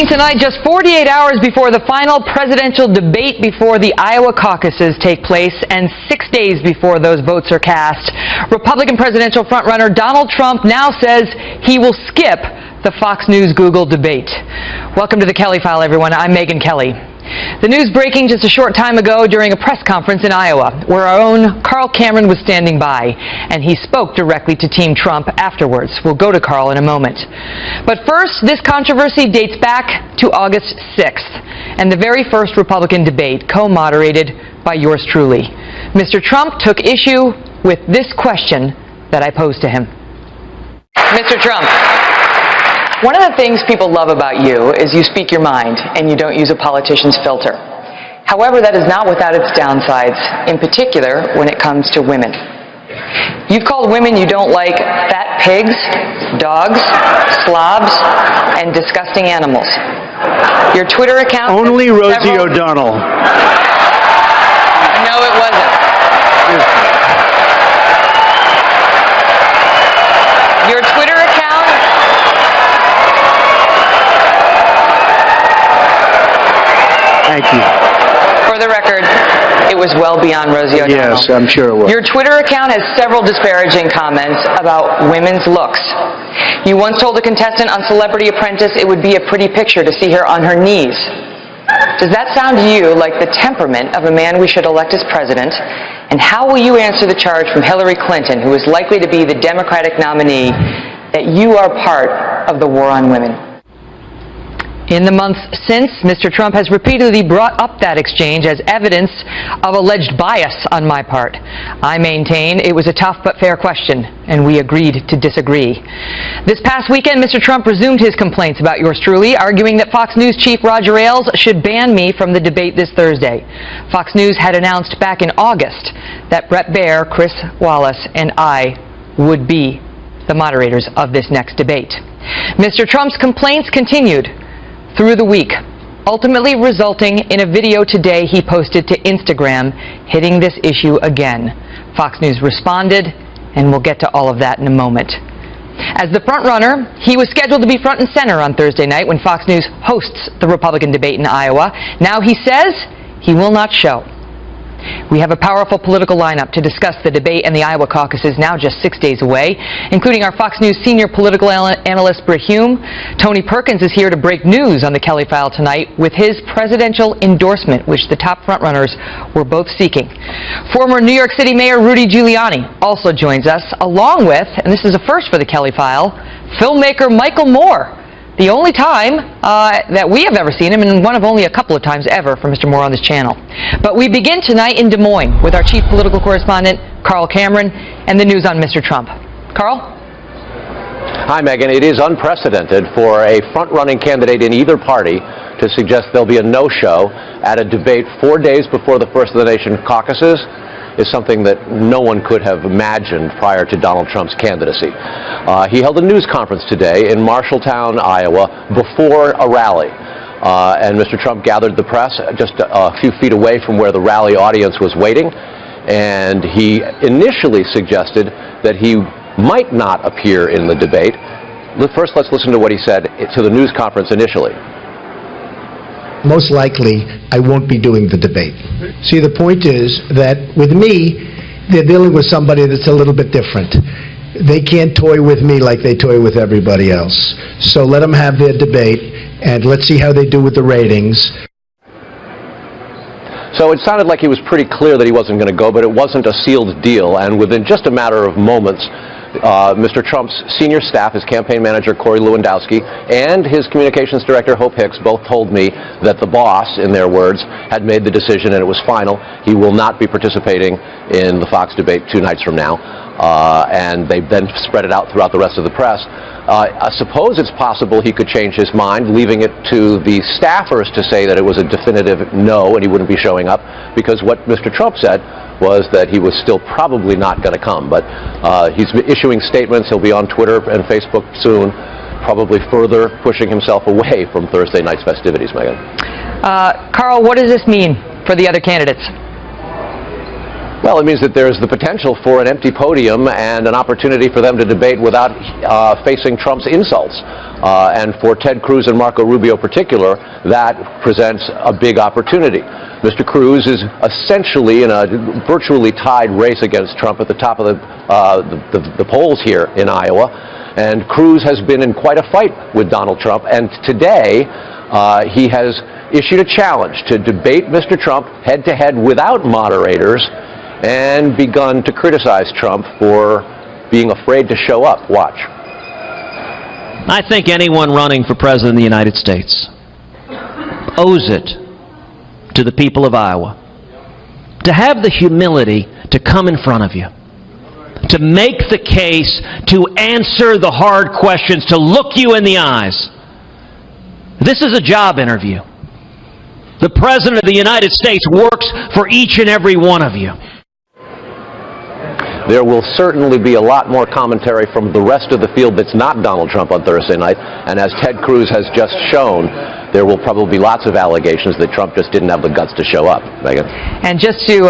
Tonight, just 48 hours before the final presidential debate before the Iowa caucuses take place and 6 days before those votes are cast, Republican presidential frontrunner Donald Trump now says he will skip the Fox News Google debate. Welcome to the Kelly File, everyone. I'm Megyn Kelly. The news breaking just a short time ago during a press conference in Iowa, where our own Carl Cameron was standing by, and he spoke directly to Team Trump afterwards. We'll go to Carl in a moment. But first, this controversy dates back to August 6th, and the very first Republican debate, co-moderated by yours truly. Mr. Trump took issue with this question that I posed to him. Mr. Trump, one of the things people love about you is you speak your mind and you don't use a politician's filter. However, that is not without its downsides, in particular when it comes to women. You've called women you don't like fat pigs, dogs, slobs, and disgusting animals. Your Twitter account... Only Rosie O'Donnell. No, it wasn't. Your Twitter account... Thank you. For the record, it was well beyond Rosie O'Donnell. Yes, I'm sure it was. Your Twitter account has several disparaging comments about women's looks. You once told a contestant on Celebrity Apprentice it would be a pretty picture to see her on her knees. Does that sound to you like the temperament of a man we should elect as president? And how will you answer the charge from Hillary Clinton, who is likely to be the Democratic nominee, that you are part of the war on women? In the months since, Mr. Trump has repeatedly brought up that exchange as evidence of alleged bias on my part. I maintain it was a tough but fair question, and we agreed to disagree. This past weekend, Mr. Trump resumed his complaints about yours truly, arguing that Fox News chief Roger Ailes should ban me from the debate this Thursday. Fox News had announced back in August that Bret Baier, Chris Wallace, and I would be the moderators of this next debate. Mr. Trump's complaints continued through the week, ultimately resulting in a video today he posted to Instagram hitting this issue again. Fox News responded, and we'll get to all of that in a moment. As the frontrunner, he was scheduled to be front and center on Thursday night when Fox News hosts the Republican debate in Iowa. Now he says he will not show. We have a powerful political lineup to discuss the debate and the Iowa caucuses now just 6 days away, including our Fox News senior political analyst Brit Hume. Tony Perkins is here to break news on the Kelly File tonight with his presidential endorsement, which the top frontrunners were both seeking. Former New York City Mayor Rudy Giuliani also joins us, along with, and this is a first for the Kelly File, filmmaker Michael Moore. The only time that we have ever seen him, and one of only a couple of times ever for Mr. Moore on this channel. But we begin tonight in Des Moines with our chief political correspondent, Carl Cameron, and the news on Mr. Trump. Carl? Hi, Megyn. It is unprecedented for a front-running candidate in either party to suggest there'll be a no-show at a debate 4 days before the First of the Nation caucuses. Is something that no one could have imagined prior to Donald Trump's candidacy. He held a news conference today in Marshalltown, Iowa, before a rally. And Mr. Trump gathered the press just a few feet away from where the rally audience was waiting. And he initially suggested that he might not appear in the debate. First, let's listen to what he said to the news conference initially. Most likely, I won't be doing the debate. See, the point is that with me, they're dealing with somebody that's a little bit different. They can't toy with me like they toy with everybody else. So let them have their debate, and let's see how they do with the ratings. So it sounded like he was pretty clear that he wasn't going to go, but it wasn't a sealed deal. And within just a matter of moments, Mr. Trump's senior staff, his campaign manager, Corey Lewandowski, and his communications director, Hope Hicks, both told me that the boss, in their words, had made the decision and it was final. He will not be participating in the Fox debate 2 nights from now. And they then spread it out throughout the rest of the press. I suppose it's possible he could change his mind, leaving it to the staffers to say that it was a definitive no and he wouldn't be showing up, because what Mr. Trump said was that he was still probably not going to come. But he's issuing statements. He'll be on Twitter and Facebook soon, probably further pushing himself away from Thursday night's festivities, Megyn. Carl, what does this mean for the other candidates? Well, it means that there's the potential for an empty podium and an opportunity for them to debate without facing Trump's insults. And for Ted Cruz and Marco Rubio in particular, that presents a big opportunity. Mr. Cruz is essentially in a virtually tied race against Trump at the top of the polls here in Iowa. And Cruz has been in quite a fight with Donald Trump. And today, he has issued a challenge to debate Mr. Trump head-to-head without moderators and begun to criticize Trump for being afraid to show up. Watch. I think anyone running for president of the United States owes it to the people of Iowa to have the humility to come in front of you, to make the case, to answer the hard questions, to look you in the eyes. This is a job interview. The President of the United States works for each and every one of you. There will certainly be a lot more commentary from the rest of the field that's not Donald Trump on Thursday night. And as Ted Cruz has just shown, there will probably be lots of allegations that Trump just didn't have the guts to show up. Megan? And just to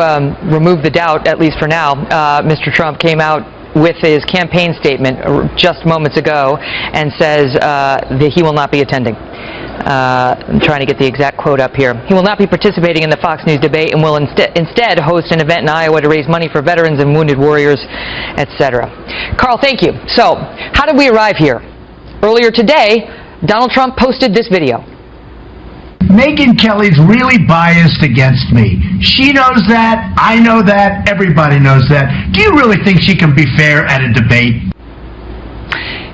remove the doubt, at least for now, Mr. Trump came out with his campaign statement just moments ago and says that he will not be attending. I'm trying to get the exact quote up here. He will not be participating in the Fox News debate and will instead host an event in Iowa to raise money for veterans and wounded warriors, etc. Carl, thank you. So, how did we arrive here? Earlier today, Donald Trump posted this video. Megyn Kelly's really biased against me. She knows that, I know that, everybody knows that. Do you really think she can be fair at a debate?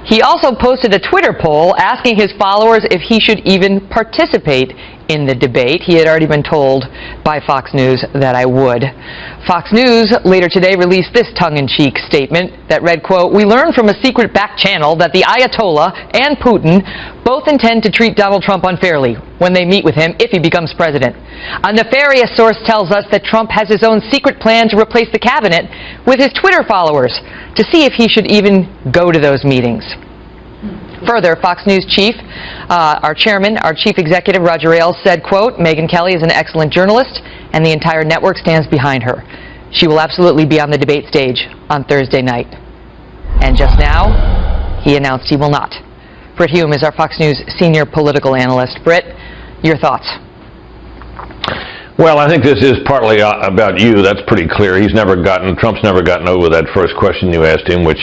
He also posted a Twitter poll asking his followers if he should even participate in the debate. He had already been told by Fox News that I would. Fox News later today released this tongue-in-cheek statement that read, quote, "We learned from a secret back channel that the Ayatollah and Putin both intend to treat Donald Trump unfairly when they meet with him if he becomes president. A nefarious source tells us that Trump has his own secret plan to replace the cabinet with his Twitter followers to see if he should even go to those meetings." Further, Fox News chief, our chairman, our chief executive, Roger Ailes, said, quote, "Megyn Kelly is an excellent journalist, and the entire network stands behind her. She will absolutely be on the debate stage on Thursday night." And just now, he announced he will not. Brit Hume is our Fox News senior political analyst. Brit, your thoughts? Well, I think this is partly about you. That's pretty clear. Trump's never gotten over that first question you asked him, which,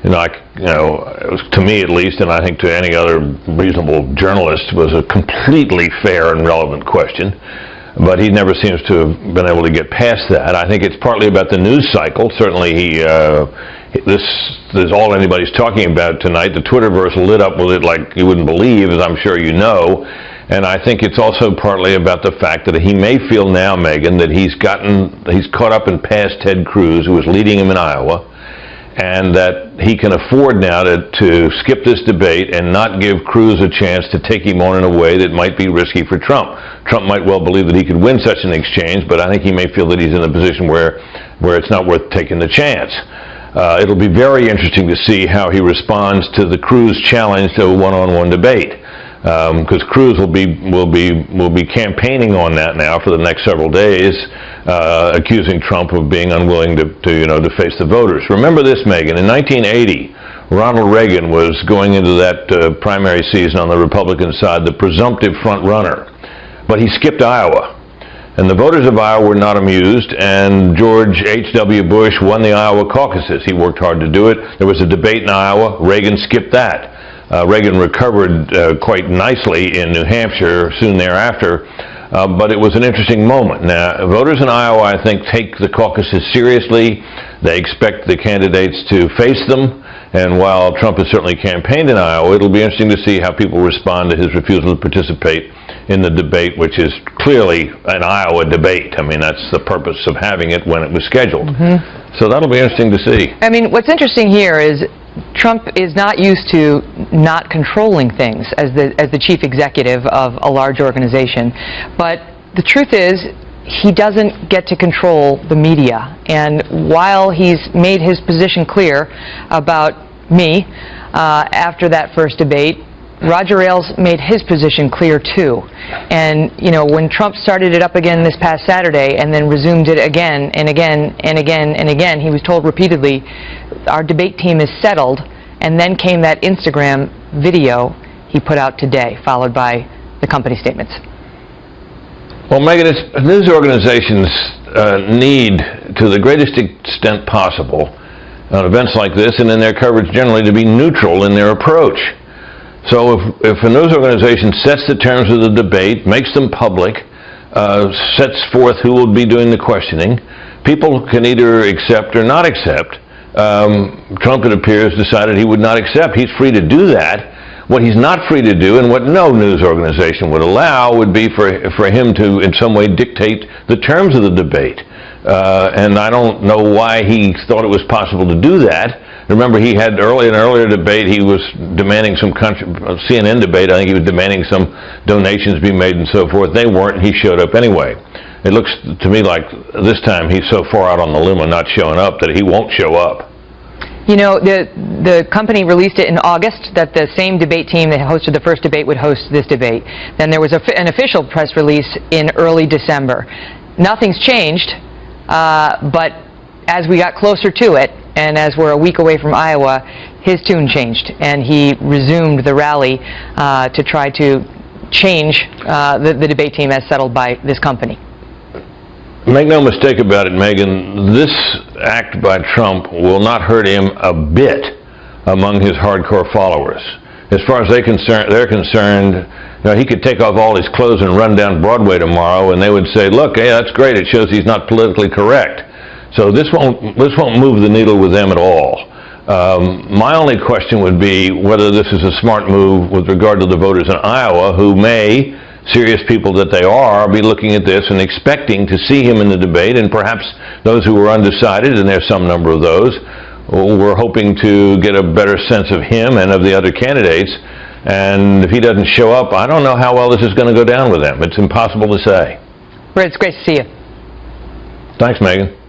to me at least, and I think to any other reasonable journalist, was a completely fair and relevant question. But he never seems to have been able to get past that. I think it's partly about the news cycle. Certainly, this is all anybody's talking about tonight. The Twitterverse lit up with it like you wouldn't believe, as I'm sure you know. And I think it's also partly about the fact that he may feel now, Megan, that he's caught up and past Ted Cruz, who was leading him in Iowa, and that he can afford now to skip this debate and not give Cruz a chance to take him on in a way that might be risky for Trump. Trump might well believe that he could win such an exchange, but I think he may feel that he's in a position where it's not worth taking the chance. It'll be very interesting to see how he responds to the Cruz challenge to a one-on-one debate. Because Cruz will be campaigning on that now for the next several days, accusing Trump of being unwilling to face the voters. Remember this, Megan. In 1980, Ronald Reagan was going into that primary season on the Republican side, the presumptive front runner, but he skipped Iowa. And the voters of Iowa were not amused, and George H.W. Bush won the Iowa caucuses. He worked hard to do it. There was a debate in Iowa. Reagan skipped that. Reagan recovered quite nicely in New Hampshire soon thereafter, but it was an interesting moment. Now, voters in Iowa, I think, take the caucuses seriously. They expect the candidates to face them, and while Trump has certainly campaigned in Iowa, it'll be interesting to see how people respond to his refusal to participate in the debate, which is clearly an Iowa debate. I mean, that's the purpose of having it when it was scheduled. Mm-hmm. So that'll be interesting to see. I mean, what's interesting here is Trump is not used to not controlling things as the chief executive of a large organization. But the truth is, he doesn't get to control the media. And while he's made his position clear about me after that first debate, Roger Ailes made his position clear too. And, you know, when Trump started it up again this past Saturday and then resumed it again and again and again and again, he was told repeatedly, our debate team is settled, and then came that Instagram video he put out today, followed by the company statements. Well, Megyn, news organizations need, to the greatest extent possible, on events like this and in their coverage generally, to be neutral in their approach. So if a news organization sets the terms of the debate, makes them public, sets forth who will be doing the questioning, people can either accept or not accept. Trump, it appears, decided he would not accept. He's free to do that. What he's not free to do, and what no news organization would allow, would be for him to in some way dictate the terms of the debate. And I don't know why he thought it was possible to do that. Remember, he had an earlier debate, he was demanding some CNN debate, I think he was demanding some donations be made and so forth. They weren't, and he showed up anyway. It looks to me like this time he's so far out on the limb of not showing up that he won't show up. You know, the company released it in August that the same debate team that hosted the first debate would host this debate. Then there was an official press release in early December. Nothing's changed, but as we got closer to it, and as we're a week away from Iowa, his tune changed, and he resumed the rally to try to change the debate team as settled by this company. Make no mistake about it, Megyn, this act by Trump will not hurt him a bit among his hardcore followers. As far as they're concerned, you know, he could take off all his clothes and run down Broadway tomorrow, and they would say, look, hey, that's great, it shows he's not politically correct. So this won't move the needle with them at all. My only question would be whether this is a smart move with regard to the voters in Iowa who may, serious people that they are, be looking at this and expecting to see him in the debate, and perhaps those who were undecided, and there's some number of those, were hoping to get a better sense of him and of the other candidates. And if he doesn't show up, I don't know how well this is going to go down with them. It's impossible to say. Brett, it's great to see you. Thanks, Megyn.